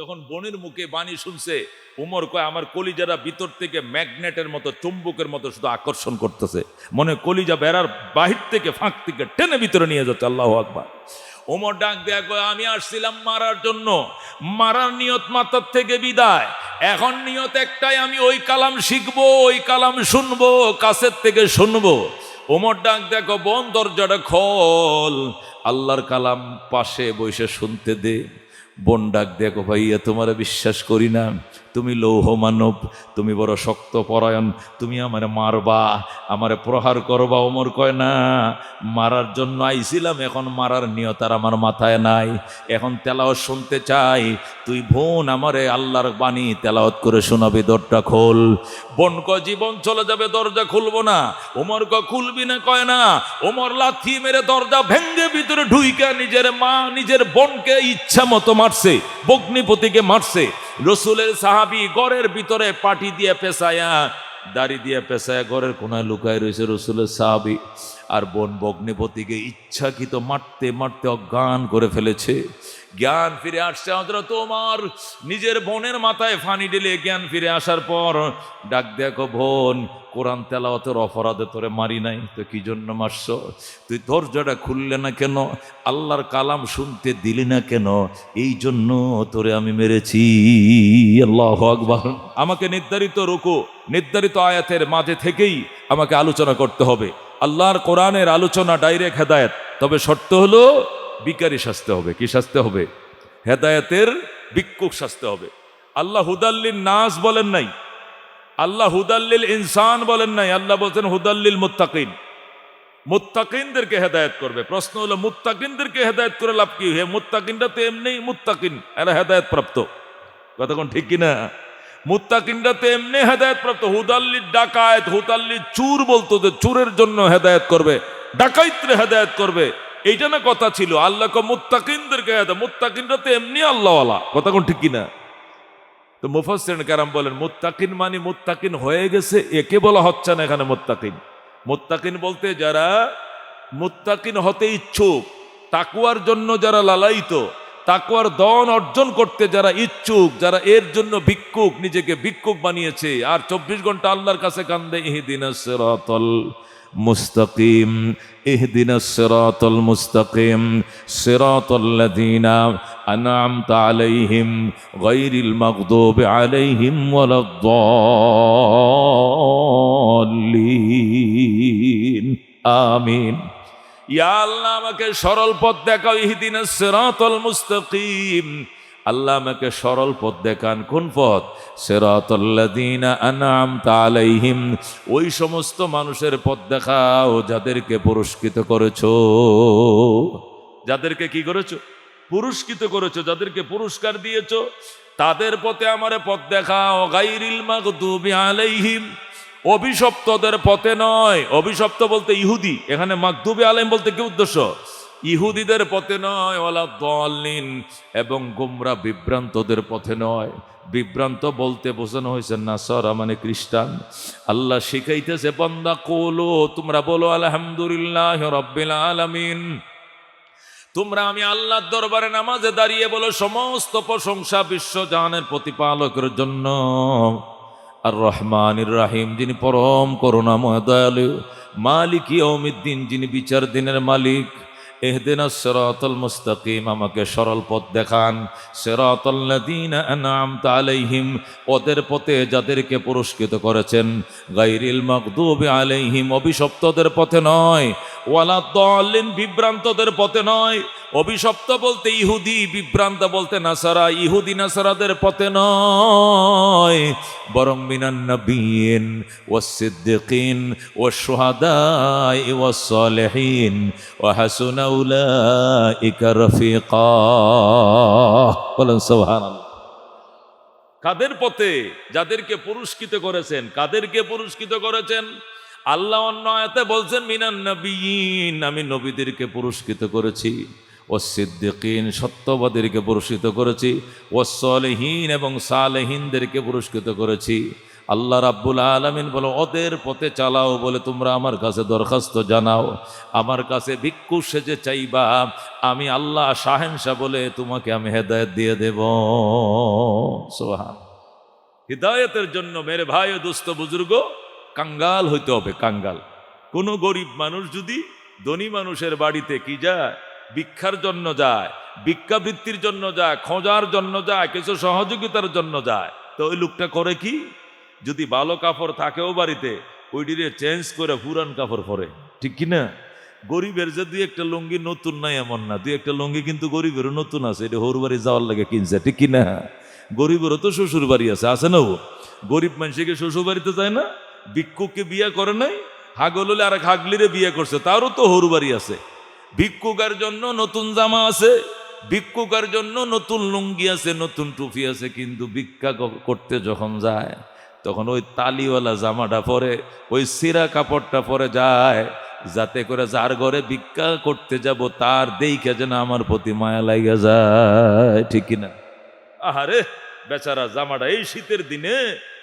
যখন বোনের মুখে বাণী শুনছে, উমর কয় আমার কলিজারা ভিতর থেকে ম্যাগনেটের মতো, চুম্বকের মতো শুধু আকর্ষণ করতেছে, মনে কলিজা বেড়ার বাহির থেকে ফাঁক থেকে টেনে ভিতরে নিয়ে যাচ্ছে। আল্লাহু আকবার। ওমর ডাক দেয়া কয় আমি আসছিলাম মারার জন্য, মারার নিয়ত মাথার থেকে বিদায়, এখন নিয়ত একটাই, আমি ওই কালাম শিখবো, ওই কালাম শুনবো, কাছের থেকে শুনবো। ওমর ডাক দেখো বোন দরজাটা খোল, আল্লাহর কালাম পাশে বসে শুনতে দে। বোন ডাক দেখো ভাইয়া তোমার বিশ্বাস করি না, তুমি লৌহ মানব, তুমি বড় শক্ত পরায়ণ, তুমি আমারে মারবা, আমারে প্রহার করবা। ওমর কয় না, মারার জন্য আইছিলাম, এখন মারার নিয়ত আর আমার মাথায় নাই, এখন তেলাওয়াত শুনতে চাই। তুই বোন আমারে আল্লাহর বাণী তেলাওয়াত করে শোনাবি, দরজা খোল। বোন কয় জীবন চলে যাবে, দরজা খুলবো না। ওমর কয় খুলবি না? কয় না। ওমর লাথি মেরে দরজা ভেঙ্গে ভিতরে ঢুইকা নিজের মা নিজের বোনকে ইচ্ছা মতো মারছে, বগ্নিপতিকে মারছে। রসুলের সাহাবী ঘরের ভিতরে পাটি দিয়ে পেঁচায়া, দাড়ি দিয়ে পেঁচায়া ঘরের কোনায় লুকায় রয়েছে রসুলের সাহাবী, আর বোন বগ্নিপতিকে ইচ্ছাকৃত মারতে মারতে অজ্ঞান করে ফেলেছে। জ্ঞান ফিরে আসছে হযরত ওমর, নিজের বোনের মাথায় ফানি ঢেলে জ্ঞান ফিরে আসার পর ডাক দেখো বোন, কোরআন তেলাওয়াতের অপরাধে তোরে মারি নাই তো কি জন্য মারছ? তুই দরজাটা খুললে না কেন, আল্লাহর কালাম শুনতে দিলি না কেন, এই জন্য তোরে আমি মেরেছি। আল্লাহু আকবার। আমাকে নির্ধারিত রুকু, নির্ধারিত আয়াতের মাঝে থেকেই আমাকে আলোচনা করতে হবে। আল্লাহর কোরআনের আলোচনা ডাইরেক্ট হেদায়েত, তবে শর্ত হলো বিকারী শাস্তি হবে। কি শাস্তি হবে? হেদায়েতের ভিক্ষুক শাস্তি হবে। আল্লাহ হুদাল্লিল নাস বলেন নাই, আল্লাহ হুদাল্লিল ইনসান বলেন নাই, আল্লাহ বলছেন হুদাল্লিল মুত্তাকিন। মুত্তাকিনদেরকে হেদায়েত করবে। প্রশ্ন হলো মুত্তাকিনদেরকে হেদায়েত করে লাভ কি? হে মুত্তাকিনরা তো এমনি মুত্তাকিন, এরা হেদায়েত প্রাপ্ত। কথা কোন ঠিক কিনা? মুত্তাকিনরা তো এমনি হেদায়েত প্রাপ্ত। হুদাল্লিল ডাকায়েত, হুদাল্লিল চুর বলতো যে চুরের জন্য হেদায়েত করবে, ডাকাইতরে হেদায়েত করবে, এইটা না কথা ছিল। আল্লাহ কো মুত্তাকিনদেরকে হেদায়েত, মুত্তাকিনরা তো এমনি আল্লাহওয়ালা। কথা কোন ঠিক কিনা? তো মুফাসসিরিন কেরাম বলেন মুত্তাকিন মানে মুত্তাকিন হয়ে গেছে একে বলা হচ্ছে না এখানে মুত্তাকিন। মুত্তাকিন বলতে যারা মুত্তাকিন হতে ইচ্ছুক, তাকওয়ার জন্য যারা লালায়িত, তাকওয়ার দন অর্জন করতে যারা ইচ্ছুক, যারা এর জন্য ভিক্ষুক, নিজেকে ভিক্ষুক বানিয়েছে আর 24 ঘন্টা আল্লাহর কাছে কান্দে, ইহদিনাস সিরাতাল মুস্তাকিম, ইহদিনাস সিরাতাল মুস্তাকিম, সিরাতাল্লাযীনা আনআমতা আলাইহিম গায়রিল মাগদুবি আলাইহিম ওয়ালাদ-দাল্লিন। আমিন। ইয়া আল্লাহ আমাকে সরল পথ দেখাও, ইহদিনাস সিরাতাল মুস্তাকিম, আল্লাহ আমাকে সরল পথ দেখান। কোন পথ? সিরাতাল্লাযীনা আনআমতা আলাইহিম, ওই সমস্ত মানুষের পথ দেখাও যাদেরকে পুরস্কৃত করেছো। যাদেরকে কি করেছো? পুরস্কৃত করেছো, যাদেরকে পুরস্কার দিয়েছো, তাদের পথে আমারে পথ দেখাও। গায়রিল মাগদুবি আলাইহিম, অভিশপ্তদের পথে নয়। অভিশপ্ত বলতে ইহুদি, এখানে মাগদুবি আলাইহিম বলতে কি উদ্দেশ্য? ইহুদিদের পথে নয়। ওয়ালাদ-দাল্লিন, এবং গোমরা বিভ্রান্তদের পথে নয়। বিভ্রান্ত বলতে বোঝানো হয়েছে নাসারা মানে খ্রিস্টান। আল্লাহ শিখাইতেছে বান্দা কোলো, তোমরা বলো আলহামদুলিল্লাহ রাব্বিল আলামিন। তোমরা আমি আল্লাহর দরবারে নামাজে দাঁড়িয়ে বলো সমস্ত প্রশংসা বিশ্বজাহানের প্রতিপালকের জন্য, আর রহমানির রাহিম, যিনি পরম করুণাময় দয়ালু, মালিক ইয়াউমিদ্দিন, যিনি বিচার দিনের মালিক। ইহদিনাস সিরাতাল মুস্তাকিম, আমাকে সরল পথ দেখান। সিরাতাল্লাযীনা আনআমতা আলাইহিম, ওদের পথে যাদেরকে পুরস্কৃত করেছেন। গায়রিল মাগদুবি আলাইহিম, অভিশপ্তদের পথে নয়। ওয়ালাদ-দাল্লিন, বিভ্রান্তদের পথে নয়। অভিশপ্ত বলতে ইহুদি, বিভ্রান্ত বলতে নাসারা, ইহুদি নাসারাদের পথে নয়, বরং মিনান নবিয়্যিন ওয়াস সিদ্দিকিন ওয়াশ শুহাদাই ওয়াস সালিহিন ওয়া হাসুনা উলাইকা রফিকা। বলেন সুবহানাল্লাহ। কাদের পথে? যাদেরকে পুরস্কৃত করেছেন। কাদেরকে পুরস্কৃত করেছেন? আল্লাহ অন্য আয়াতে বলছেন মিনান নবিয়্যিন, আমি নবীদেরকে পুরস্কৃত করেছি। ওয়াস সিদ্দিকিন, সত্যবাদীদেরকে পুরস্কৃত করেছি। ওয়াস সালিহিন, এবং সালেহিনদেরকে পুরস্কৃত করেছি। আল্লাহ রাব্বুল আলামিন বলে ওদের পথে চালাও, বলে তোমরা আমার কাছে দরখাস্ত জানাও, আমার কাছে ভিক্ষু সেজে চাইবা, আমি আল্লাহ শাহেনশাহ বলে তোমাকে আমি হেদায়েত দিয়ে দেব। সুবহান। হিদায়তের জন্য মেরে ভাই ও দোস্ত বুজুর্গ কাঙ্গাল হইতে হবে, কাঙ্গাল। কোনো গরিব মানুষ যদি ধনী মানুষের বাড়িতে কি যায়, ভিক্ষার জন্য যায়, ভিক্ষাবৃত্তির জন্য যায়, খোঁজার জন্য যায়, কিছু সহযোগিতার জন্য যায়, তো ওই লোকটা করে কি, যদি ভালো কাপড় থাকেও বাড়িতে, ওইটিরে চেঞ্জ করে পুরান কাপড় পরে, ঠিক কিনা? গরিবের যে দুই একটা লুঙ্গি নতুন নাই এমন না, দুই একটা লুঙ্গি কিন্তু গরিবেরও নতুন আছে, এটা হোর বাড়ি যাওয়ার লাগে কিনছে, ঠিক কিনা? গরিবেরও তো শ্বশুর বাড়ি আছে না? ও গরিব মানুষকে শ্বশুর বাড়িতে যায় না? ভিক্ষুককে বিয়ে করে নাই, হাগল হলে আর এক হাগলিরে বিয়ে করছে, তারও তো হোর বাড়ি আছে। ভিক্ষুকের জন্য নতুন জামা আছে, ভিক্ষুকের জন্য নতুন লুঙ্গি আছে, নতুন টুপি আছে, কিন্তু ভিক্ষা করতে যখন যায় তখন ওই তালিওয়ালা জামাটা পরে, ওই সিরা কাপড়টা পরে যায়, যাতে করে যার ঘরে ভিক্ষা করতে যাব তার দেখে যেন আমার প্রতি মায়া লাগা যায়, ঠিক কিনা? আহারে বেচারা জামাটা এই শীতের দিনে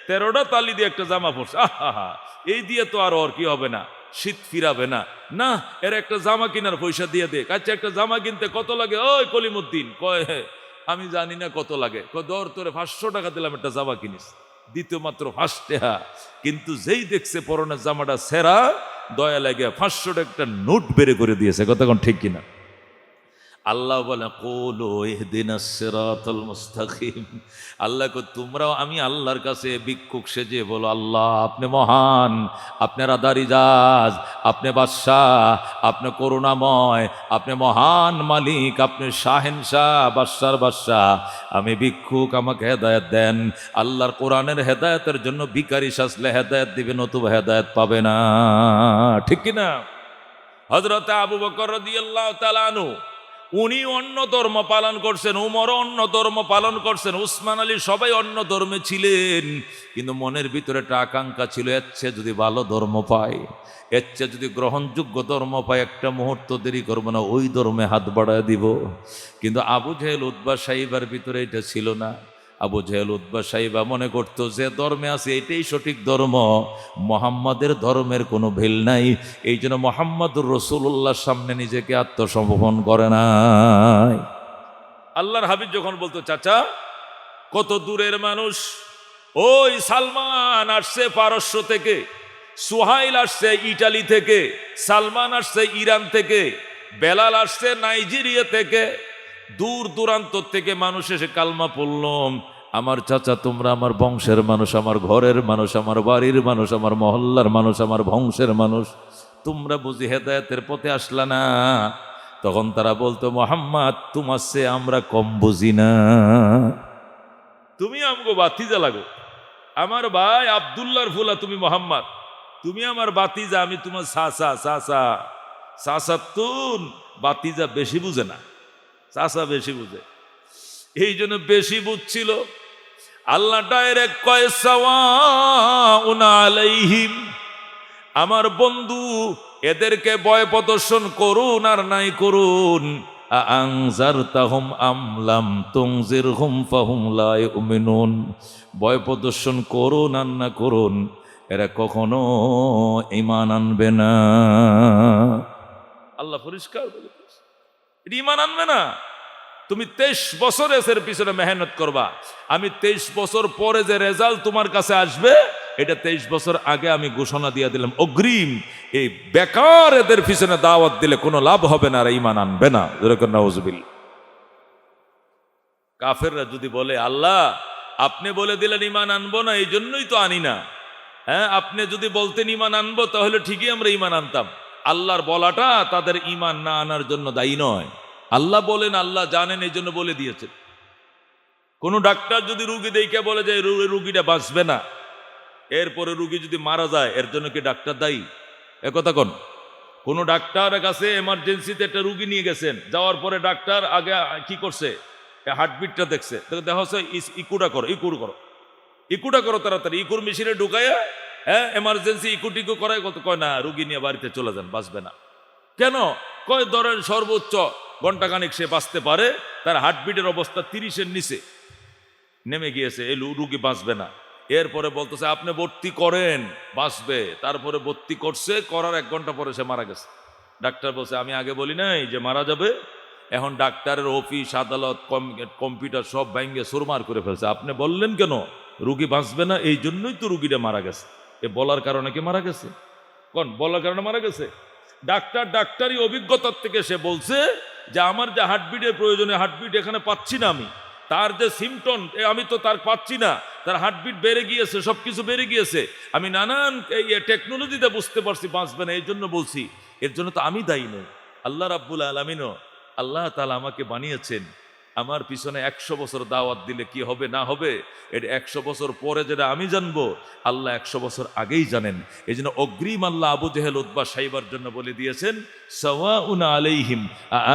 13টা তালি দিয়ে একটা জামা পরছে, আহা, এই দিয়ে তো আর ওর কি হবে না, শীত ফিরাবে না, না এর একটা জামা কেনার পয়সা দিয়ে দে। আচ্ছা একটা জামা কিনতে কত লাগে? ওই কলিমুদ্দিন কয়, আমি জানি না কত লাগে, কয় দর তোরে 500 টাকা দিলাম একটা জামা কিনিস, দ্বিতীয় মাত্র 5 টাকা। কিন্তু যেই দেখছে পরনের জামাটা সেরা, দয়া লাগে 500 টাকা একটা নোট বের করে দিয়েছে, কতক্ষণ ঠিক কিনা? আল্লাহ বলে কুলু ইহদিনাস সিরাতাল মুস্তাকিম। আল্লাহ কো তোমরাও আমি আল্লাহর কাছে ভিক্ষুক সেজে বলো, আল্লাহ আপনি মহান, আপনি রাদারিজাজ, আপনি বাদশাহ, আপনি করুণাময়, আপনি মহান মালিক, আপনি শাহেনশাহ, বাদশার বাদশাহ, আমি ভিক্ষুক, আমাকে হেদায়েত দেন। আল্লাহর কোরআনের হেদায়েতের জন্য ভিখারি সাজলে হেদায়েত দিবে, নতুবা হেদায়েত পাবে না, ঠিক কিনা? হযরত আবু বকর রাদিয়াল্লাহু তাআলা আনহু উনি অন্য ধর্ম পালন করছেন, উমর অন্য ধর্ম পালন করছেন, উসমান আলী, সবাই অন্য ধর্মে ছিলেন, কিন্তু মনের ভিতরে একটা আকাঙ্ক্ষা ছিল, এর চেয়ে যদি ভালো ধর্ম পাই, এর চেয়ে যদি গ্রহণযোগ্য ধর্ম পাই, একটা মুহূর্ত দেরি করবো না, ওই ধর্মে হাত বাড়ায় দিব। কিন্তু আবু জেহেল উতবা সাইবার ভিতরে এটা ছিল না। আবু জেহেল উতবা সাইবা মনে করতো যে ধর্মে আছে এটাই সঠিক ধর্ম, মোহাম্মদের ধর্মের কোনো ভেল নাই, এই জন্য মোহাম্মদুর রাসূলুল্লাহর সামনে নিজেকে আত্মসমর্পণ করে নাই। আল্লাহর হাবিব যখন বলতো, চাচা কত দূরের মানুষ, ওই সালমান আসছে পারস্য থেকে, সুহাইল আসছে ইটালি থেকে, সালমান আসছে ইরান থেকে, বেলাল আসছে নাইজেরিয়া থেকে, দূর দূরান্ত থেকে মানুষ এসে কালমা পড়লাম। আমার চাচা তোমরা আমার বংশের মানুষ, আমার ঘরের মানুষ, আমার বাড়ির মানুষ, আমার মহল্লার মানুষ, আমার বংশের মানুষ, তোমরা বুঝি হেদায়েতের পথে আসলা না? তখন তারা বলতো, মোহাম্মদ তোমার চেয়ে আমরা কম বুঝি না, তুমি আমগো বাতিজা লাগো, আমার ভাই আব্দুল্লাহর ফুলা তুমি মোহাম্মদ, তুমি আমার বাতিজা, আমি তোমার চাচা। চাচা চাচাতুন, বাতিজা বেশি বুঝে না, চাচা বেশি বুঝে, এই জন্য বেশি বুঝছিল। আল্লাহ ডাইরেক্ট কয় সাওয়াউন আলাইহিম, আমার বন্ধু এদেরকে ভয় প্রদর্শন করুন আর নাই করুন, আনজারতাহুম আম লাম তুনজিরহুম ফাহুম লা ইউমিনুন, ভয় প্রদর্শন করুন আর না করুন, এরা কখনো ঈমান আনবে না। আল্লাহ পরিষ্কার বলে দিয়েছে, এটা ঈমান আনবে না। তুমি 23 বছর এর পিছনে মেহনত করবা, আমি 23 বছর পরে যে রেজাল্ট তোমার কাছে আসবে, এটা 23 বছর আগে আমি ঘোষণা দিয়ে দিলাম অগ্রিম, এই বেকার এদের পিছনে দাওয়াত দিলে কোনো লাভ হবে না, আর ঈমান আনবে না। যেরকম নাউজুবিল্লাহ। কাফেররা যদি বলে, আল্লাহ আপনি বলে দিলেন ঈমান আনবো না, এই জন্যই তো আনি না, হ্যাঁ আপনি যদি বলতেন ঈমান আনবো তাহলে ঠিকই আমরা ঈমান আনতাম। আল্লাহর বলাটা তাদের ঈমান না আনার জন্য দায়ী নয়, আল্লাহ বলেন, আল্লাহ জানেন, এই জন্য বলে দিয়েছেন। কোন ডাক্তার যদি রুগী দেখে বলে যে রুগীটা বাঁচবে না, এরপরে রুগী যদি মারা যায়, এর জন্য কি ডাক্তার দায়ী? একথা কোন? কোন ডাক্তারের কাছে এমার্জেন্সিতে একটা রুগী নিয়ে গেছেন, যাওয়ার পরে ডাক্তার আগে কি করছে, হার্টবিটটা দেখছে, দেখা হচ্ছে ইকুটা করো, ইকুটা করো তাড়াতাড়ি, ইকুর মেশিনে ঢুকাইয়া, হ্যাঁ এমার্জেন্সি ইকু টিকু করায়, কয় না রুগী নিয়ে বাড়িতে চলে যান, বাঁচবে না। কেন? কয় ধরেন সর্বোচ্চ ঘন্টাখানিক সে বাঁচতে পারে, তার হার্টবিটের অবস্থা 30-এর নিচে নেমে গিয়েছে, এই রুগী বাঁচবে না। এরপরে বলতেছে আপনি ভর্তি করেন, বাঁচবে। তারপরে ভর্তি করছে, করার 1 ঘন্টা পরে সে মারা গেছে। ডাক্তার বলছে আমি আগে বলি নাই যে মারা যাবে? এখন ডাক্তারের অফিস আদালত কম্পিউটার সব ভেঙে সুরমার করে ফেলছে। আপনি বললেন কেন রুগী বাঁচবে না? এই জন্যই তো রুগীটা মারা গেছে। এ বলার কারণে কি মারা গেছে? কোন বলার কারণে মারা গেছে? ডাক্তারি অভিজ্ঞতার থেকে সে বলছে যে আমার যে হার্টবিটের প্রয়োজনে হার্টবিট এখানে পাচ্ছি না আমি, তার যে সিমটম আমি তো তার পাচ্ছি না, তার হার্টবিট বেড়ে গিয়েছে, সবকিছু বেড়ে গিয়েছে, আমি নানান এই টেকনোলজিতে বুঝতে পারছি বাঁচবে না, এই জন্য বলছি। এর জন্য তো আমি দায়ী নই, আল্লাহ রাব্বুল আলামিনও। আল্লাহ তাআলা আমাকে বানিয়েছেন। আমার পিছনে 100 বছর দাওয়াত দিলে কি হবে না হবে এটা 100 বছর পরে যেটা আমি জানবো, আল্লাহ 100 বছর আগেই জানেন। এই জন্য অগ্রিম আল্লাহ আবু জেহেল উতবা সাইবার জন্য বলে দিয়েছেন সাওয়াউন আলাইহিম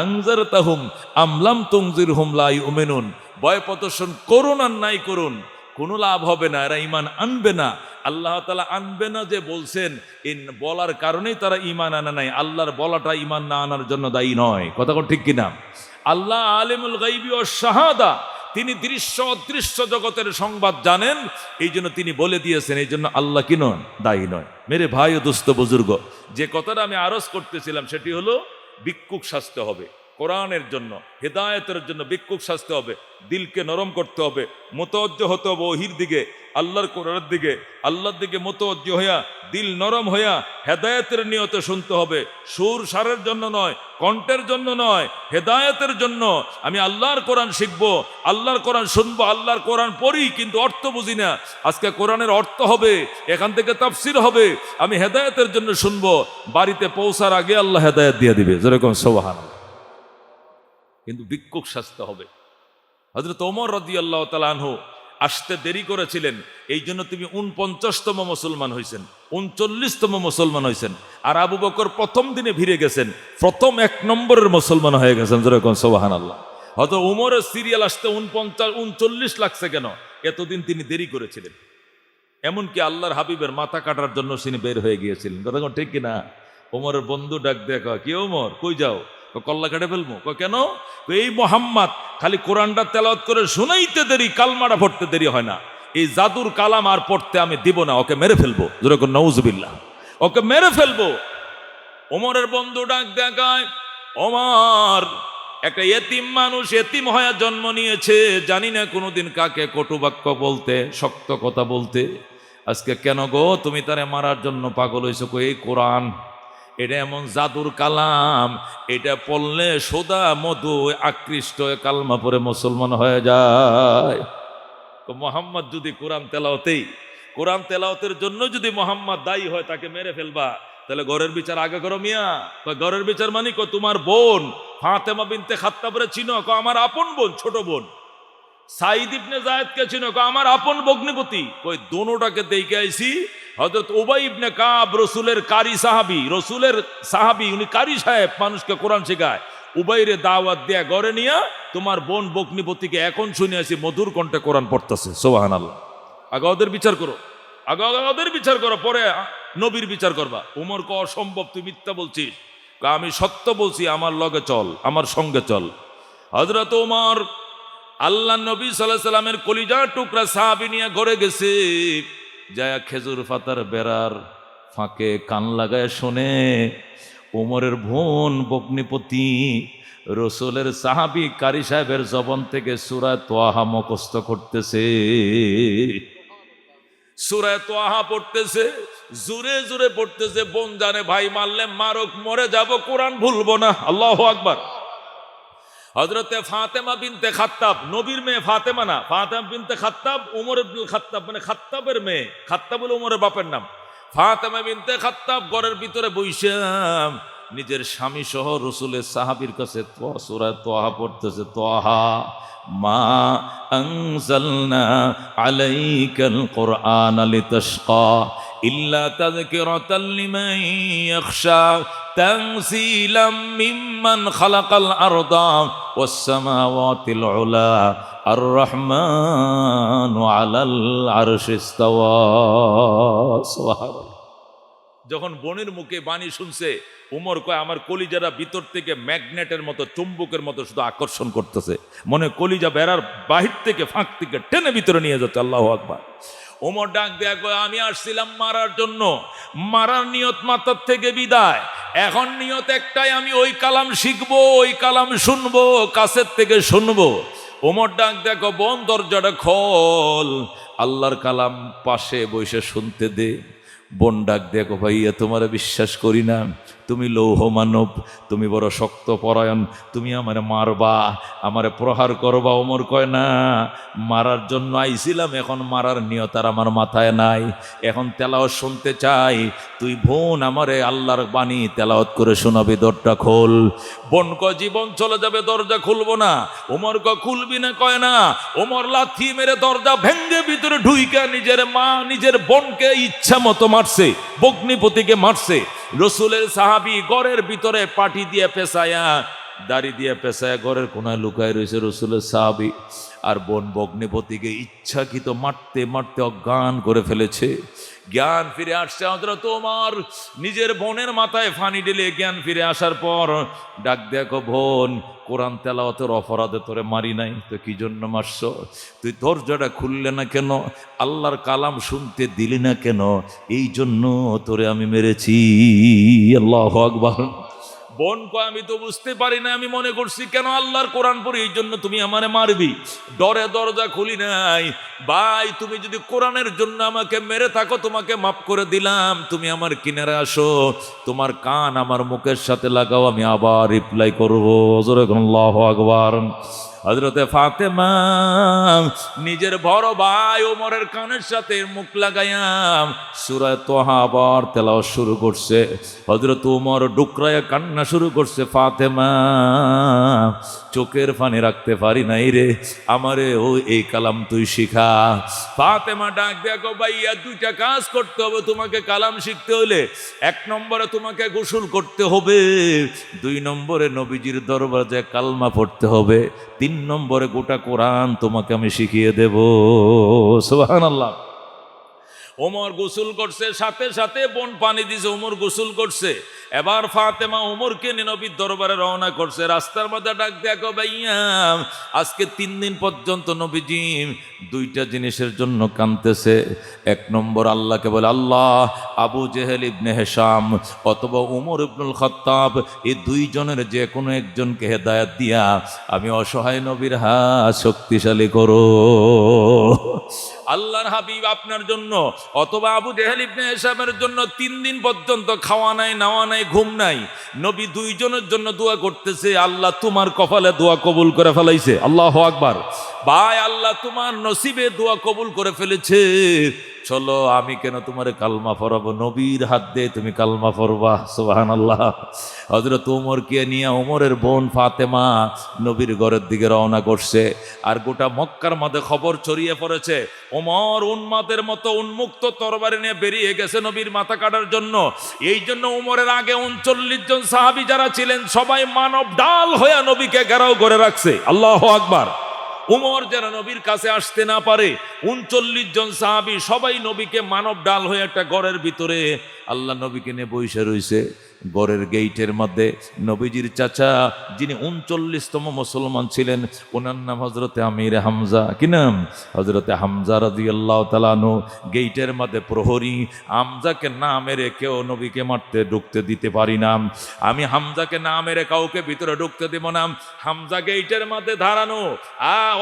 আনজারতাহুম আম লাম তুনজিরহুম লা ইউমিনুন। ভয় প্রদর্শন করুন আর নাই করুন, কোনো লাভ হবে না, এরা ঈমান আনবে না। আল্লাহ তাআলা আনবে না যে বলছেন, ইন বলার কারণেই তারা ঈমান আনে নাই। আল্লাহর বলাটা ঈমান না আনার জন্য দায়ী নয়। কথা কোন ঠিক কিনা? আল্লাহ আলিমুল গাইবি ও শাহাদা, তিনি দৃশ্য অদৃশ্য জগতের সংবাদ জানেন, এই জন্য তিনি বলে দিয়েছেন। এই জন্য আল্লাহ কি নন? দায়ী নয়। মেরে ভাই ও দোস্ত বুজুর্গ, যে কথাটা আমি আরজ করতেছিলাম সেটি হলো ভিক্ষুক সাজতে হবে কোরআনের জন্য, হেদায়েতের জন্য ভিক্ষুক সাজতে হবে। দিলকে নরম করতে হবে, মুতাওয়াজ্জিহ হতে হবে ওহির দিকে, আল্লাহর কোরআনের দিকে, আল্লাহর দিকে মুতাওয়াজ্জিহ হইয়া দিল নরম হইয়া হেদায়েতের নিয়তে শুনতে হবে। সুর সারের জন্য নয়, কণ্ঠের জন্য নয়, হেদায়েতের জন্য। আমি আল্লাহর কোরআন শিখবো, আল্লাহর কোরআন শুনবো, আল্লাহর কোরআন পড়ি কিন্তু অর্থ বুঝি না। আজকে কোরআনের অর্থ হবে, এখান থেকে তাফসীর হবে, আমি হেদায়েতের জন্য শুনবো। বাড়িতে পৌঁছার আগে আল্লাহ হেদায়েত দিয়ে দিবে, যেরকম সুবহানাল্লাহ। কিন্তু ভিক্ষুক সাজতে হবে। হযরত ওমর রাদিয়াল্লাহু তাআলা আনহু আসতে দেরি করেছিলেন, এই জন্য তিনি 49তম মুসলমান হয়েছেন, 39তম মুসলমান হয়েছেন। আর আবু বকর প্রথম দিনে ভিড়ে গেছেন, প্রথম 1 নম্বরের মুসলমান হয়ে গেছেন, যেরকম সুবহানাল্লাহ। হয়তো উমরের সিরিয়াল আসতে 39 লাগছে কেন? এতদিন তিনি দেরি করেছিলেন। এমনকি আল্লাহর হাবিবের মাথা কাটার জন্য তিনি বের হয়ে গিয়েছিলেন। কথা ঠিক কিনা? ওমরের বন্ধু ডাক দেখা, কি ওমর কই যাও? কল্লা কেটে ফেলবো। কেন? এই মোহাম্মদ খালি কোরআনটা তেলাওয়াত করে শুনাইতে দেরি, কালমাটা পড়তে দেরি হয় না। এই জাদুর কালাম আর পড়তে আমি দিব না, ওকে মেরে ফেলবো। যেরকম নাউজুবিল্লাহ, ওকে মেরে ফেলবো। ওমরের বন্ধু ডাক দেখায়, ওমর একটা এতিম মানুষ, এতিম হয়ে জন্ম নিয়েছে, জানি না কোনোদিন কাকে কটু বাক্য বলতে, শক্ত কথা বলতে। আজকে কেন গো তুমি তারে মারার জন্য পাগল হয়েছো? এই কোরআন এটা এমন জাদুর কালাম, এটা পড়লে সোদা মধু আকৃষ্ট হয়ে কালমা পরে মুসলমান হয়ে যায়। তো মোহাম্মদ যদি কোরআন তেলাওয়াতের জন্য যদি মোহাম্মদ দায়ী হয়, তাকে মেরে ফেলবা, তাহলে ঘরের বিচার আগে করো মিয়া। ঘরের বিচার মানে তোমার বোন ফাতেমা বিনতে খাত্তাবরে চিনো? আমার আপন বোন, ছোট বোন। সাইদ ইবনে যায়েদকে চিনো? আমার আপন ভগ্নিপতি। দোনোটাকে দেখে আইছি। হযরত উবাই ইবনে কাব রসুলের কারি সাহাবী, উনি কারি সাহেব, মানুষকে কোরআন শেখায়। উবাইরে দাওয়াত দেয়া ঘরে নিয়া তোমার বোন ভগ্নিপতিকে এখন শুনে আসি মধুর কণ্ঠে কোরআন পড়তেছে। সুবহানাল্লাহ। আগে ওদের বিচার করো, ওদের বিচার করো, পরে নবীর বিচার করবা। উমর ক অসম্ভব, তুই মিথ্যা বলছিস। আমি সত্য বলছি, আমার লগে চল, আমার সঙ্গে চল। হযরত ওমর আল্লাহ নবী সাল্লাল্লাহু আলাইহি সাল্লামের কলিজার টুকরা সাহাবী নিয়ে ঘরে গেছে। যায় খেজুর পাতার বেড়ার ফাঁকে কান লাগায় শোনে ওমরের বোন ভগ্নিপতি রসুলের সাহাবী কারি সাহেবের জবান থেকে সূরা তোয়াহা মুখস্থ করতেছে। সূরা তোয়াহা পড়তেছে, জোরে জোরে পড়তেছে। বোন জানে ভাই মারলে মারক, মরে যাব, কোরআন ভুলবো না। আল্লাহু আকবার। হযরতে ফাতেমা বিনতে খাত্তাব, নবীর মেয়ে ফাতেমা না, ফাতেমা বিনতে খাত্তাব উমর ইবনুল খাত্তাব, মানে খাত্তাবের মেয়ে। খাত্তাব হলো উমরের বাপের নাম। ফাতেমা বিনতে খাত্তাব ঘরের ভিতরে বইসাম নিজের স্বামী সহ রসুলের সাহাবীর কাছে সূরা তোহা পড়তেছে। তোহা মা আনজালনা আলাইকাল কুরআনা লিতাশকা ইল্লা তাযকিরাতাল লিমান ইয়াখশা তানসীলাম মিম্মান খালাকাল আরদা ওয়াস সামাওয়াতিল উলা আর রহমানু আলাল আরশি ইস্তাওয়া। সুবহানাল্লাহ। যখন বোনের মুখে বাণী শুনছে, উমর কয় আমার কলিজারা ভিতর থেকে ম্যাগনেটের মতো, চুম্বকের মতো শুধু আকর্ষণ করতেছে। মনে কলিজা বেড়ার বাহির থেকে, ফাঁক থেকে টেনে ভিতরে নিয়ে যাচ্ছে। আল্লাহু আকবার। ওমর ডাক দেয়া কয়, আমি আসছিলাম মারার জন্য, মারার নিয়ত মাথার থেকে বিদায়, এখন নিয়ত একটাই, আমি ওই কালাম শিখবো, ওই কালাম শুনবো, কাছের থেকে শুনবো। ওমর ডাক দেখো, বোন দরজাটা খোল, আল্লাহর কালাম পাশে বসে শুনতে দে। বোন ডাক দেখো, ভাইয়া তোমার বিশ্বাস করি না, তুমি লৌহ মানব, তুমি বড় শক্ত পরায়ণ, তুমি আমারে মারবা, আমারে প্রহার করবা। ওমর কয়, না, মারার জন্য আইছিলাম, এখন মারার নিয়ত আর আমার মাথায় নাই, এখন তেলাওয়াত শুনতে চাই। তুই বোন আমারে আল্লাহর বাণী তেলাওয়াত করে শোনাবি, দরজা খোল। বোন কয়, জীবন চলে যাবে, দরজা খুলবো না। ওমর কয়, খুলবি না? কয় না। ওমর লাথি মেরে দরজা ভেঙ্গে ভিতরে ঢুইকা নিজের মা নিজের বোনকে ইচ্ছা মতো মারছে, বগ্নিপতিকে মারছে। রসুলের সাহাবী ঘরের ভিতরে পাটি দিয়ে পেঁচায়া, দাড়ি দিয়ে পেঁচায়া ঘরের কোনায় লুকায় রয়েছে রসুলের সাহাবী, আর বোন বগ্নিপতিকে ইচ্ছাকৃত মারতে মারতে অজ্ঞান করে ফেলেছে। জ্ঞান ফিরে আসছে হযরত ওমর, নিজের বোনের মাথায় ফানি ঢেলে জ্ঞান ফিরে আসার পর ডাক দেখো, বোন, কোরআন তেলাওয়াতের অপরাধে তোরে মারি নাই তো কি জন্য মারছ? তুই দরজাটা খুললে না কেন? আল্লাহর কালাম শুনতে দিলি না কেন? এই জন্য তোরে আমি মেরেছি। আল্লাহু আকবার। বোন কয়, আমি তো বুঝতে পারি না, আমি মনে করছি কেন আল্লাহর কোরআন পড়ি, এই জন্য তুমি আমারে মারবি, ডরে দরজা খুলি নাই। ভাই, তুমি যদি কোরআনের জন্য আমাকে মেরে থাকো, তোমাকে মাফ করে দিলাম, তুমি আমার কিনারে আসো, তোমার কান আমার মুখের সাথে লাগাও, আমি আবার রিপ্লাই করবো। জোরে আল্লাহু আকবার। হযরতে ফাতেমা নিজের বড় ভাই ওমরের কানের সাথে মুখ লাগাইয়া সূরা তোহা আবার তেলাওয়াত শুরু করছে। হযরত ওমর ডুকরায়া কান্না শুরু করছে, ফাতেমা, চোখের পানি রাখতে পারি নাই রে, আমারে ও এই কালাম তুই শিখা। ফাতেমা ডাক দেখো, ভাইয়া, দুইটা কাজ করতে হবে তোমাকে কালাম শিখতে হলে। এক নম্বরে তোমাকে গোসল করতে হবে, 2 নম্বরে নবীজির দরবারে কালমা পড়তে হবে, 3 নম্বরে গোটা কোরআন তোমাকে আমি শিখিয়ে দেব। সুবহানাল্লাহ। ওমর গোসল করছে, সাথে সাথে বোন পানি দিছে, ওমর গোসল করছে। এবার ফাতেমা ওমরকে নিয়ে নবীর দরবারে রওনা করছে। রাস্তার মধ্যে ডাক দেখো, ভাইয়া, আজকে 3 দিন পর্যন্ত নবীজি 2টা জিনিসের জন্য কাঁদতেছে। 1 নম্বর আল্লাহকে বলে, আল্লাহ, আবু জেহেল ইবনে হিশাম অথবা উমর ইবনুল খাত্তাব, এই 2 জনের যে কোনো একজনকে হেদায়েত দিয়া আমি অসহায় নবীর হাত শক্তিশালী করো। আল্লাহর হাবিব আপনার জন্য অথবা আবু জেহেল ইবনে হিশামের জন্য 3 দিন পর্যন্ত খাওয়া নাই, নাওয়া নাই, ঘুম নাই। নবী 2 জনের জন্য দোয়া করতেছে, আল্লাহ তোমার কপালে দোয়া কবুল করে ফেলাইছে। আল্লাহু আকবার। ভাই, আল্লাহ তোমার নসিবে দোয়া কবুল করে ফেলেছে। চলো, আমি কেন তোমারে কালমা পড়াবো, নবীর হাত দিয়ে তুমি কালমা পড়বা। সুবহানাল্লাহ। হযরত ওমরকে নিয়ে ওমরের বোন ফাতেমা নবীর ঘরের দিকে রওনা করছে। আর গোটা মক্কার মধ্যে খবর ছড়িয়ে পড়েছে, ওমর উন্মাদের মতো উন্মুক্ত তরবারি নিয়ে বেরিয়ে গেছে নবীর মাথা কাটার জন্য। এই জন্য ওমরের আগে 39 জন সাহাবী যারা ছিলেন, সবাই মানব ডাল হয়ে নবীকে ঘেরাও করে রাখছে। আল্লাহু আকবার। উমর যেন নবীর কাছে আসতে না পারে, 39 জন সাহাবী সবাই নবীকে মানব ডাল হয়ে একটা ঘরের ভিতরে আল্লাহ নবীকে নিয়ে বসে রয়েছে। ঘরের গেইটের মধ্যে নবীজির চাচা, যিনি 39তম মুসলমান ছিলেন, ওনার নাম হযরতে আমির হামজা। কি নাম? হযরতে হামজা রাদিয়াল্লাহু তাআলা আনহু। গেইটের মধ্যে প্রহরী, হামজাকে না মেরে কেউ নবীকে মারতে ঢুকতে দিতে পারি না, আমি হামজাকে না মেরে কাউকে ভিতরে ঢুকতে দেব না। হামজা গেইটের মধ্যে দাঁড়ানো,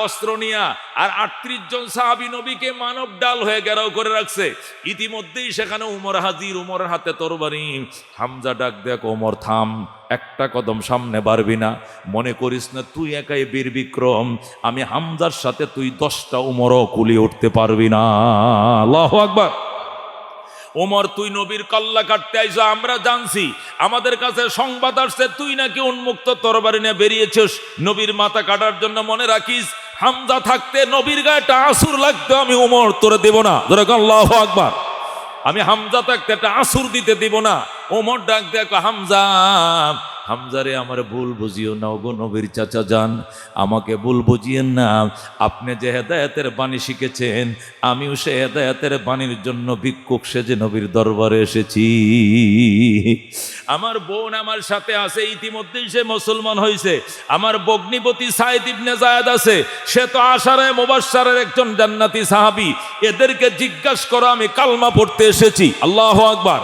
অস্ত্র নিয়া, আর 38 জন সাহাবী নবীকে মানব ডাল হয়ে ঘেরাও করে রাখছে। ইতিমধ্যেই সেখানে উমর হাজির, উমরের হাতে তরবারি। হামজা ডাক দেখ, ওমর থাম, একটা কদম সামনে বাড়বি না, মনে করিস না তুই একাই বীর বিক্রম, আমি হামজার সাথে তুই 10টা উমরও কুলিয়ে উঠতে পারবি না। আল্লাহু আকবার। ওমর, তুই নবীর কল্লা কাটতে আইছো, আমরা জানছি, আমাদের কাছে সংবাদ আসছে তুই নাকি উন্মুক্ত তরবারি নিয়ে বেরিয়েছিস নবীর মাথা কাটার জন্য। মনে রাখিস, হামজা থাকতে নবীর গায়ে একটা আসুর লাগতো, আমি ওমর তোরে দেব না। আল্লাহু আকবার। আমি হামজা থাকতে একটা আসুর দিতে দিব না। ওমর ডাক দেখো হামজা, হামজারে আমার ভুল বুঝিও না, ওগো নবীর চাচা যান, আমাকে ভুল বুঝিয়েন না। আপনি যে হেদায়েতের বাণী শিখেছেন, আমিও সে হেদায়েতের বাণীর জন্য ভিক্ষুক সেজে নবীর দরবারে এসেছি। আমার বোন আমার সাথে আছে, ইতিমধ্যেই সে মুসলমান হয়েছে। আমার ভগ্নিপতি সাইদ ইবনে যায়েদ আছে, সে তো আশারায়ে মুবাশশারের একজন জান্নাতি সাহাবী। এদেরকে জিজ্ঞাসা করো, আমি কালমা পড়তে এসেছি। আল্লাহু আকবার।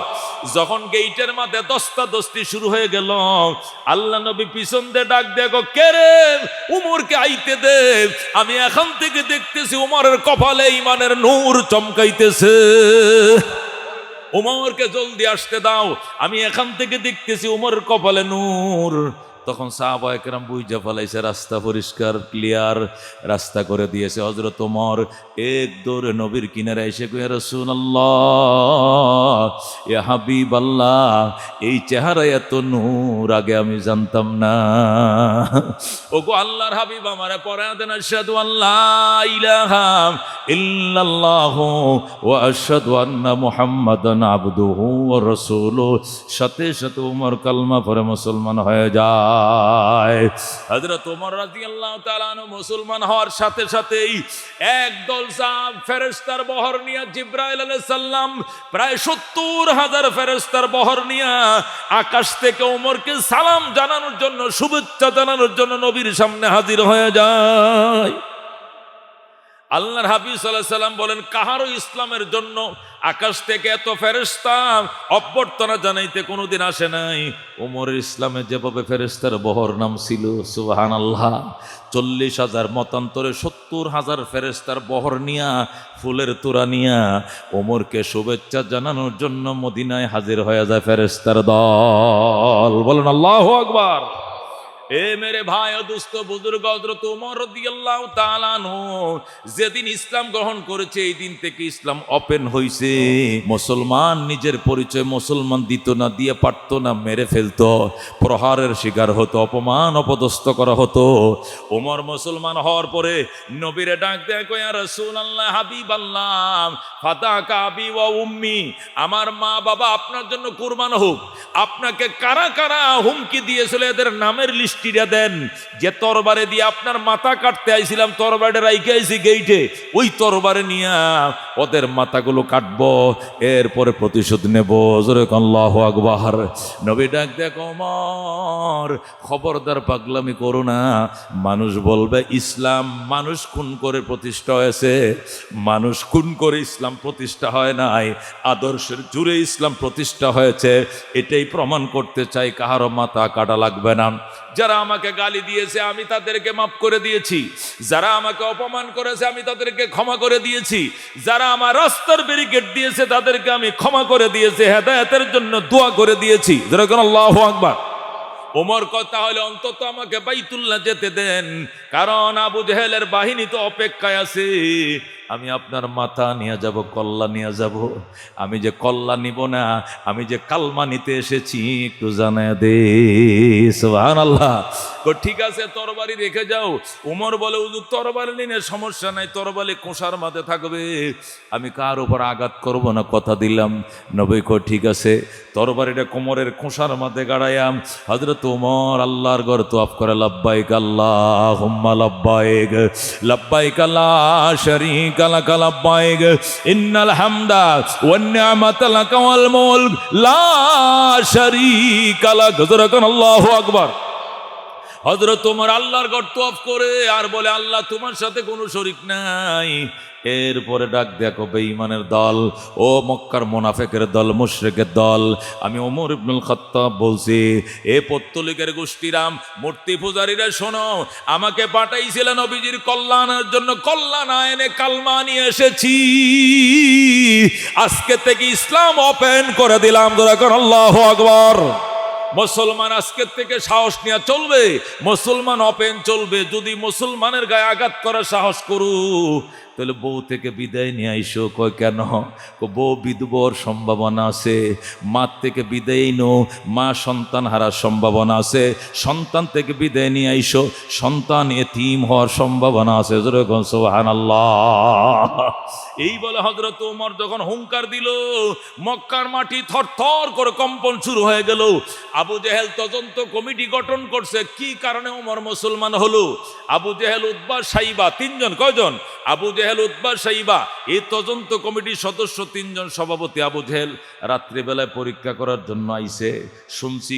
যখন গেইটের মধ্যে দস্তাদস্তি শুরু হয়ে গেল, আল্লাহ নবী পিছন দিয়ে ডাক দেখো, কে রে? উমরকে আইতে দে, আমি এখান থেকে দেখতেছি উমরের কপালে ইমানের নূর চমকাইতেছে। উমরকে জলদি আসতে দাও, আমি এখান থেকে দেখতেছি উমরের কপালে নূর। তখন সাহাবায়ে কেরাম বুঝা ফেলাইছে, রাস্তা পরিষ্কার, ক্লিয়ার, রাস্তা করে দিয়েছে। হযরত ওমর এক দৌড়ে নবীর কিনারে এসে কইয়া, রাসূলুল্লাহ, ইয়া হাবিবাল্লাহ, এই চেহারা এত নূর আগে আমি জানতাম না। ওগো আল্লাহর হাবিব, আমারে পড়ায়া দেন, আশহাদু আল্লা ইলাহা ইল্লাল্লাহু ওয়া আশহাদু আন্না মুহাম্মাদান আবদুহু ওয়া রাসূলুহু। সাথে সাথে ওমর কালমা পড়ে মুসলমান হয়ে যায়। হযরত ওমর রাদিয়াল্লাহু তাআলা আনহু মুসলমান হওয়ার সাথে সাথেই একদল ফেরেশতার বহর নিয়ে জিবরাইল আলাইহিস সালাম প্রায় ৭০,০০০ ফেরেশতার বহর নিয়ে আকাশ থেকে ওমরকে সালাম জানানোর জন্য, শুভেচ্ছা জানানোর জন্য নবীর সামনে হাজির হয়ে যায়। আল্লাহর হাবিব সাল্লাল্লাহু আলাইহি সাল্লাম বলেন, কাহারও ইসলামের জন্য আকাশ থেকে এত ফেরেশতা অভ্যর্থনা জানাইতে কোনোদিন আসে নাই। ওমরের ইসলামে যেভাবে ফেরেশতার বহর নাম ছিল, সুবহানাল্লাহ, ৪০,০০০ মতান্তরে ৭০,০০০ ফেরেশতার বহর নিয়া, ফুলের তোড়া নিয়া ওমরকে শুভেচ্ছা জানানোর জন্য মদিনায় হাজির হয়ে যায় ফেরেশতার দল। বলেন আল্লাহু আকবার। এ মেরে ভাই ও দোস্ত বুজুর্গ, হযরত ওমর রাদিয়াল্লাহু তাআলা আনহু যেদিন ইসলাম গ্রহণ করেছে, এই দিন থেকে ইসলাম ওপেন হইছে। মুসলমান নিজের পরিচয় মুসলমান দিত না, দিয়ে পারত না, মেরে ফেলতো, প্রহারের শিকার হতো, অপমান অপদস্থ করা হতো। ওমর মুসলমান হওয়ার পরে নবীরে ডাক দেয়, কয়, ইয়া রাসূলুল্লাহ, হাবিবাল্লাহ, ফাদাকা আবি ওয়া উম্মি, আমার মা বাবা আপনার জন্য কুরবান হোক। আপনাকে কারা কারা হুমকি দিয়েছিল এদের নামের লিস্টিটা দেন। যে তরবারে দিয়ে আপনার মাথা কাটতে আইছিলাম, তরবারে রাইখে আইছি গেইটে, ওই তরবারে নিয়া ওদের মাথাগুলো কাটবো, এরপরে প্রতিশোধ নেব। জোরে আল্লাহু আকবার। নবী ডাক দেখ, ওমর খবরদার পাগলামি করো না। মানুষ বলবে ইসলাম মানুষ খুন করে প্রতিষ্ঠা হয়েছে, মানুষ খুন করে ইসলাম প্রতিষ্ঠা হয় নাই, আদর্শের জুড়ে ইসলাম প্রতিষ্ঠা হয়েছে। এটাই প্রমাণ করতে চাই, কাহারও মাথা কাটা লাগবে না। যারা আমাকে গালি দিয়েছে আমি তাদেরকে মাফ করে দিয়েছি, যারা আমাকে অপমান করেছে আমি তাদেরকে ক্ষমা করে দিয়েছি, যারা আমার রাস্তার ব্যারিকেড দিয়েছে তাদেরকে আমি ক্ষমা করে দিয়েছি, হেদায়েতের জন্য দোয়া করে দিয়েছি। যেরকম আল্লাহু আকবার। ওমর কথা হলে অন্তত আমাকে বাইতুল্লাহ যেতে দেন, কারণ আবু জেহেলের বাহিনী তো অপেক্ষায় আছে। আমি আপনার মাথা নিয়ে যাব, কল্লা নিয়ে যাব। আমি যে কল্লা নিব না, আমি যে কালমা নিতে এসেছি একটু জানায় দে। সুবহানাল্লাহ। ঠিক আছে, তরবারি রেখে যাও। ওমর বলে, হুজুর তরবারি নিয়ে সমস্যা নাই, তরবারি কোষার মাঝে থাকবে, আমি কার উপর আঘাত করব না, কথা দিলাম। নবী কো ঠিক আছে, তরবারিটা কোমরের কোষার মাঝে গাড়াইয়াম। হযরত ওমর আল্লাহর ঘর তওয়াফ করে, লাব্বাইক আল্লাহুম্মা লাব্বাইক, লাব্বাইক লা শারীকা লাক লাব্বাইক, ইন্নাল হামদা ওয়ান নি'মাতা লাক ওয়াল মুলক লা শারীকা লাক। আল্লাহু আকবার। হযরত ওমর আল্লাহর ঘর তওয়াফ করে আর বলে, আল্লাহ তোমার সাথে কোনো শরীক নাই। এরপরে ডাক দেখো বেঈমানের দল, ও মক্কার মুনাফিকের দল, মুশরিকের দল, আমি ওমর ইবনুল খাত্তাব বলছি, এ পত্তলিকের গোষ্ঠীরাম, মূর্তি পূজারীরা শোনো, আমাকে পাঠাইছিলেন নবীজির কল্যাণের জন্য, কল্যাণ এনে কালমা নিয়ে এসেছি। আজকে থেকে ইসলাম ওপেন করে দিলাম। আল্লাহু আকবার। মুসলমান আজকের থেকে সাহস নিয়ে চলবে, মুসলমান ওপেন চলবে। যদি মুসলমানের গায়ে আঘাত করার সাহস করু, তাহলে বউ থেকে বিদায় নিয়ে আইসো। কয় কেন? বউ বিধবর সম্ভাবনা আছে, মা থেকে বিদায় নো, মা সন্তান হারার সম্ভাবনা আছে, সন্তান থেকে বিদায় নিয়ে আইসো, সন্তান এতিম হওয়ার সম্ভাবনা আছে। সুবহানাল্লাহ। এই বলে হযরত ওমর যখন হুঙ্কার দিল, মক্কার মাটি থরথর করে কম্পন শুরু হয়ে গেল। আবু জেহেল তদন্ত কমিটি গঠন করছে, কি কারণে ওমর মুসলমান হলো। আবু জেহেল, উতবা, সাইবা, তিনজন। কয়জন? আবু জেহেল, উতবা, সাইবা। এই তদন্ত কমিটির সদস্য তিনজন, সভাপতি আবু জেহেল। রাত্রিবেলায় পরীক্ষা করার জন্য আইছে। শুনছি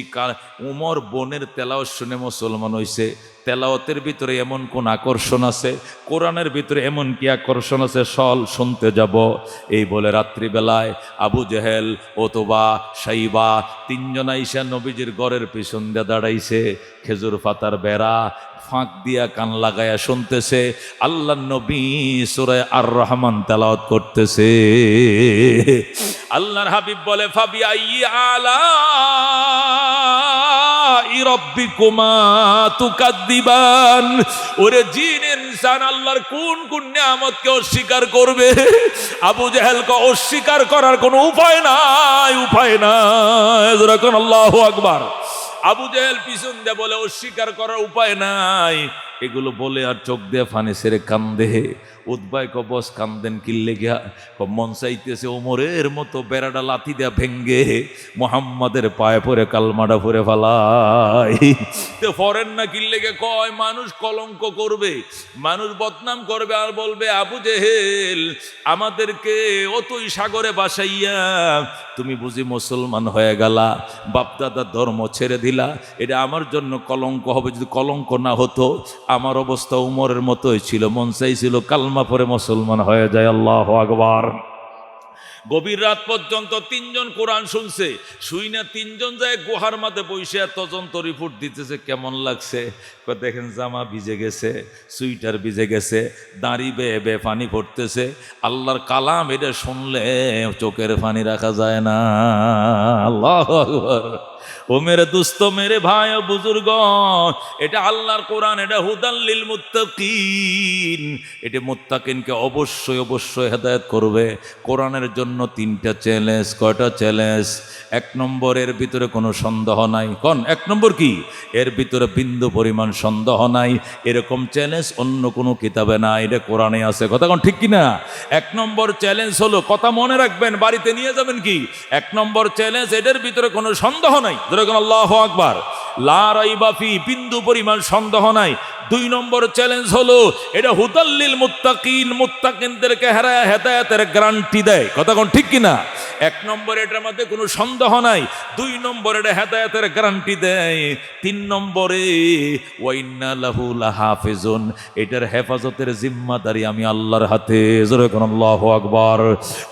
উমর বোনের তেলাওয়াত শুনে মুসলমান হইছে। তেলাওয়াতের ভিতরে এমন কোন আকর্ষণ আছে, কোরআনের ভিতরে এমন কি আকর্ষণ আছে, সল শুনতে যাব। এই বলে রাত্রিবেলায় আবু জেহেল, ওতবা, সাইবা তিনজন আইসা নবীজির ঘরের পিছন দিয়ে দাঁড়াইছে। খেজুর পাতার বেড়া ফাঁক দিয়া কান লাগায়া শুনতেছে আল্লাহ নবী সূরা আর রহমান তেলাওয়াত করতেছে। আল্লাহর হাবিব বলে, ফাবি আইয়ি আলা রাব্বিকুমা তুকাদ্দিবান। ওরে জিন ইনসান, আল্লাহর কোন কোন নিয়ামতকে অস্বীকার করবে? আবু জেহেলকে অস্বীকার করার কোনো উপায় নাই, উপায় নাই। যখন আল্লাহু আকবার। আবু জেহেল পিছন দিয়ে বলে, অস্বীকার করার উপায় নাই। এগুলো বলে আর চোখ দিয়ে ফানে সেরে কান্দে। উদ্বাই বস কান্দেন কিল্লে গিয়া? মন চাইতেছে ওমরের মতো বেড়াটা লাথি দেয়া ভেঙ্গে মোহাম্মদের পায়ে পরে কালমাটা পরে ফালাই। তো ফরেন না কিল্লে গে? কয় মানুষ কলঙ্ক করবে, মানুষ বদনাম করবে, আর বলবে আবু জেহেল আমাদেরকে অতই সাগরে বাসাইয়া তুমি বুঝি মুসলমান হয়ে গেলা, বাপদাদার ধর্ম ছেড়ে দিলা, এটা আমার জন্য কলঙ্ক হবে। যদি কলঙ্ক না হতো আমার অবস্থা উমরের মতোই ছিল, মন চাইছিল কালমা পরে মুসলমান হয়ে যায়। আল্লাহু আকবার। গভীর রাত পর্যন্ত তিনজন কোরআন শুনছে। শুই না তিনজন যায় গুহার মাঝে বসে তদন্ত রিপোর্ট দিতেছে। কেমন লাগছে? দেখেন জামা ভিজে গেছে, সুইটার ভিজে গেছে, দাঁড়ি বেয়ে বেয়ে পানি পড়তেছে। আল্লাহর কালাম এটা শুনলে চোখের পানি রাখা যায় না। আল্লাহু আকবার। ও মেরে দুস্ত, মেরে ভাই ও বুজুর্গ, এটা আল্লাহর কোরআন, এটা হুদাল লিল মুত্তাকিন। এটা মুত্তাকিনকে অবশ্যই অবশ্যই হেদায়েত করবে। কোরআনের জন্য তিনটা চ্যালেঞ্জ। কয়টা চ্যালেঞ্জ? এক নম্বরের ভিতরে কোনো সন্দেহ নাই। কোন এক নম্বর? কি এর ভিতরে বিন্দু পরিমাণ সন্দেহ নাই। এরকম চ্যালেঞ্জ অন্য কোনো কিতাবে নাই, এটা কোরআনে আছে। কথা কোন ঠিক কিনা? এক নম্বর চ্যালেঞ্জ হলো, কথা মনে রাখবেন, বাড়িতে নিয়ে যাবেন কি? এক নম্বর চ্যালেঞ্জ, এটার ভিতরে কোনো সন্দেহ নাই। আল্লাহু আকবার। লা রাইবা ফি, বিন্দু পরিমাণ সন্দেহ নাই। দুই নম্বর চ্যালেঞ্জ হলো, এটা হুদাল্লিল মুত্তাকিন, মুত্তাকিনদেরকে হেদায়েতের গ্যারান্টি দেয়। কথা কোন ঠিক কিনা? এক নম্বরে এটার মধ্যে কোনো সন্দেহ নাই। দুই নম্বরে এটা হেদায়েতের গ্যারান্টি দেয়। তিন নম্বরে ওয়াইন্না লাহু লাহাফিজুন, এটার হেফাজতের জিম্মাদারি আমি আল্লাহর হাতে। জোরে কোন আল্লাহু আকবার।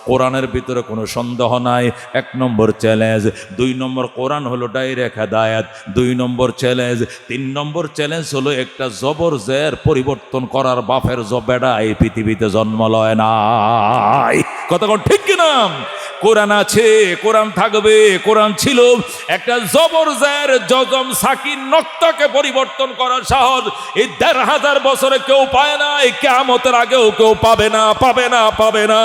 কোরআনের ভিতরে কোনো সন্দেহ নাই, এক নম্বর চ্যালেঞ্জ। দুই নম্বর, কোরআন হলো ডাইরেক্ট হেদায়েত। দুই নম্বর চ্যালেঞ্জ। তিন নম্বর চ্যালেঞ্জ হলো, একটা জবর জের পরিবর্তন করার বাপের জবেডা এই পৃথিবীতে জন্ম লয় নাই। কথা কোন ঠিক কিনা? কোরআন আছে, কোরআন থাকবে, কোরআন ছিল। একটা জবর জের জজম সাকিন নক্তাকে পরিবর্তন করার সাহস এই ১৫০০ বছরে কেউ পায় না, এই কিয়ামতের আগেও কেউ পাবে না, পাবে না, পাবে না।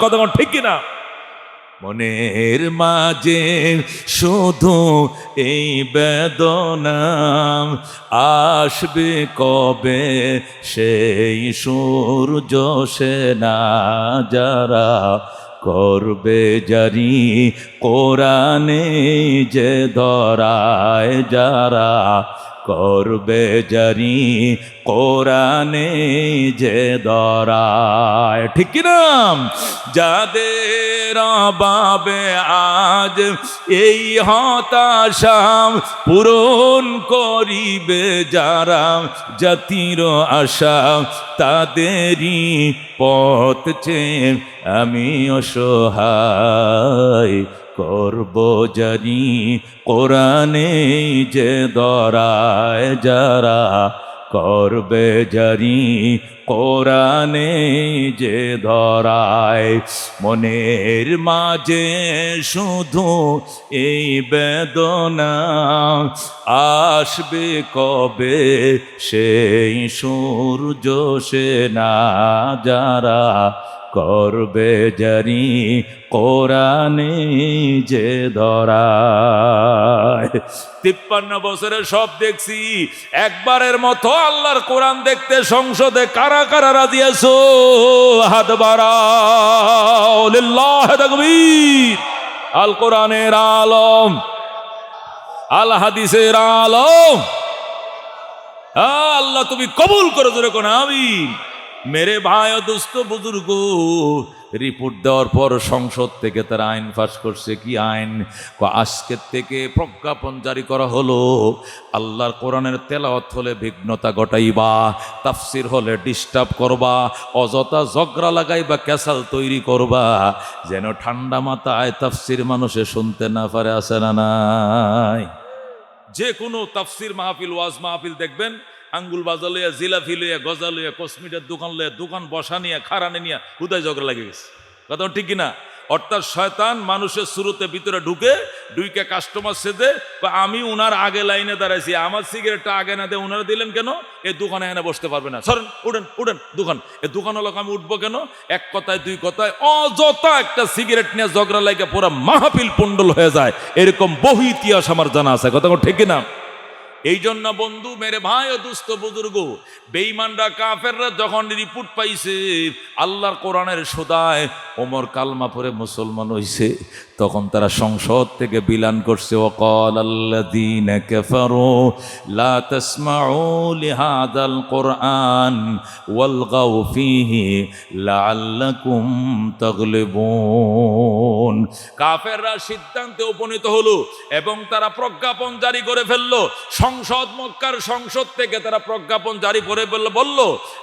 কথা কোন ঠিক কিনা? মনের মাঝে শুধু এই বেদনা, আসবে কবে সেই সূর্য সেনা, যারা করবে জারি কোরআনে যে ধরায়, যারা করবে জারি কোরআনে যে ধরায়। ঠিক কিনা? যাদের বাবে আজ এই হতাশা পূরণ করিবে যারা জাতির আশা, তাদেরই পথ চেয়ে আমি অসহায়, করব জানি কোরআনে যে ধরায়, যারা করবে জারি কোরআনে যে ধরায়, মনের মাঝে শুধু এই বেদনা, আসবে কবে সেই সূর্য সে না যারা করবে জানি কোরআনে যে ধরায়। 53 বছরে সব দেখছি, একবারের মতো আল্লাহর কোরআন দেখতে সংসদে কারা কারা রাজি আছো? হাত বাড়াও। লিল্লাহি তাকবীর। আল কোরআনের আলম, আল হাদিসের আলম, আল্লাহ তুমি কবুল করো, জোরে কোন আমিন। মেরে ভাই ও দোস্ত বুজুর্গ, রিপোর্ট দেওয়ার পর সংসদ থেকে তারা আইন পাস করছে। কি আইন? আজকের থেকে প্রজ্ঞাপন জারি করা হলো, আল্লাহর কোরআনের তেলাওয়াত হলে বিঘ্নতা ঘটাইবা, তাফসির হলে ডিস্টার্ব করবা, অযথা ঝগড়া লাগাইবা, ক্যাসাল তৈরি করবা, যেন ঠান্ডা মাথায় তাফসির মানুষে শুনতে না পারে। আছে না নাই? যে কোনো তাফসির মাহফিল, ওয়াজ মাহফিল দেখবেন, আঙ্গুল বাজা লইয়া, জিলাফি লইয়া, গজা লইয়া, কসমিটের দোকান লইয়া, দোকান বসা নিয়ে, খারানে নিয়ে হুদায় ঝগড়া লাগে গেছে। কথা ঠিক কিনা? অর্থাৎ শয়তান মানুষের শুরুতে ভিতরে ঢুকে কাস্টমার সেজে, আমি উনার আগে লাইনে দাঁড়াইছি, আমার সিগারেটটা আগে না দিয়ে উনারা দিলেন কেন? এই দোকানে এনে বসতে পারবে না, সরেন, উঠেন উঠেন দোকান। এই দোকান হলো, আমি উঠবো কেন? এক কথায় দুই কথায় অযথা একটা সিগারেট নিয়ে ঝগড়া লাগে পুরো মাহফিল পন্ডল হয়ে যায়। এরকম বহু ইতিহাস আমার জানা আছে। কথা ঠিক কিনা? এই জন্য বন্ধু, মেরে ভাই ও দুস্থ বুজুর্গ, বেঈমানরা কাফেররা যখন রিপোর্ট পাইছে আল্লাহর কোরআনের শোধায় ওমর কালমা পড়ে মুসলমান হইছে, তখন তারা সংসদ থেকে বিলান করছে, ওয়াকাল আল্লাযীনা কাফারু লা তাসমাউ লিহাযাল কুরআন ওয়ালগাউ ফীহি লাআল্লাকুম তাগলিবুন। কাফেররা সিদ্ধান্তে উপনীত হলো এবং তারা প্রজ্ঞাপন জারি করে ফেললো। সংসদ, মক্কার সংসদ থেকে তারা প্রজ্ঞাপন জারি করে বলল,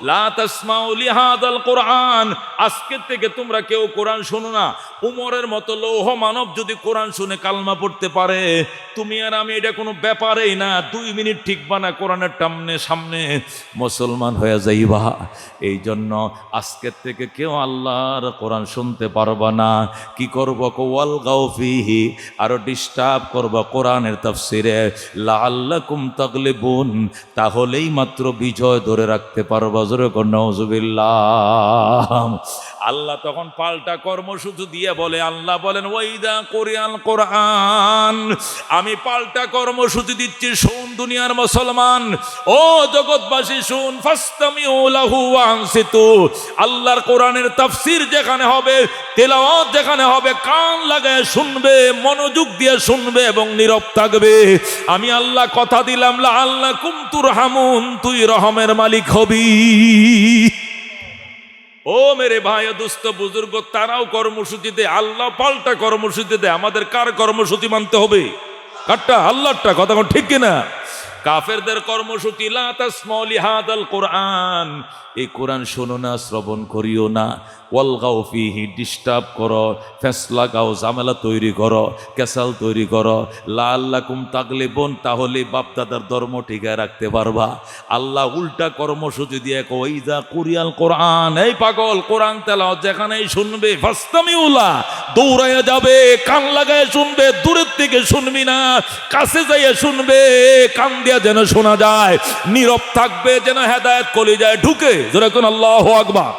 লা তাসমাউ লিহাযাল কুরআন, আজকে থেকে তোমরা কেউ কোরআন শোনো না। উমরের মতো লৌহ মানব যদি কোরআন শুনে কালমা পড়তে পারে, তুমি আর আমি এটা কোনো ব্যাপারেই না। 2 মিনিট ঠিকবা না, কোরআনের সামনে মুসলমান হয়ে যাইবা। এই জন্য আজকের থেকে কেউ আল্লাহর কোরআন শুনতে পারবা না। কি করব? ওয়ালগাউ ফীহি, আরো ডিস্টার্ব করবা কোরআনের তাফসিরে, লাআল্লাকুম তাগলিবুন, তাহলেই মাত্র বিজয় ধরে রাখতে পারবা। জোরে কর নাউযুবিল্লাহ। আল্লাহ তখন পাল্টা কর্মসূচি দিয়ে বলে, আল্লাহ বলেন, ওয়াইদা কুরিয়াল কোরআন, আমি পাল্টা কর্মসূচি দিচ্ছি, শোন দুনিয়ার মুসলমান, ও জগৎবাসী শুন, ফাসতামিউ লাহু ওয়া আনসিতু, আল্লাহর কোরআনের তাফসীর যেখানে হবে, তেলাওয়াত যেখানে হবে, কান লাগায় শুনবে, মনোযোগ দিয়ে শুনবে এবং নীরব থাকবে। আমি আল্লাহ কথা দিলাম, লাআল্লাকুম তুরহামুন, তুই রহমের মালিক হবি। ও মেরে ভাই দুস্থ বুজুর্গ, তারাও কর্মসূচি দেয়, আল্লাহ পাল্টা কর্মসূচি দেয়। আমাদের কার কর্মসূচি মানতে হবে? কারটা? আল্লাহরটা। কথা ঠিক কিনা? কাফেরদের কর্মসূচি, লা তাসমাউ লিহাযাল কুরআন, এই কোরআন শোনো না, শ্রবণ করিও না। ওয়ালগাউ ফীহি, ডিস্টার্ব করো, ফেসলা গাও, ঝামেলা তৈরি করো, ক্যাসাল তৈরি করো, লাআল্লাকুম তাগলিবুন, তাহলে বাপদাদার ধর্ম টিকায় রাখতে পারবা। আল্লাহ উল্টা কর্মসূচি দিয়ে ওয়াইদা কুরিয়াল কোরআন, এই পাগল, কোরআন তেলাওয়াত যেখানেই শুনবে, ফাসতামিউ লা, দৌড়াইয়া যাবে, কান লাগায় শুনবে, দূরের থেকে শুনবি না, কাছে যাইয়া শুনবে, কান দিয়া যেন শোনা যায়, নীরব থাকবে যেন হেদায়েত কলিজায় ঢুকে। জোরে কোন আল্লাহু আকবার।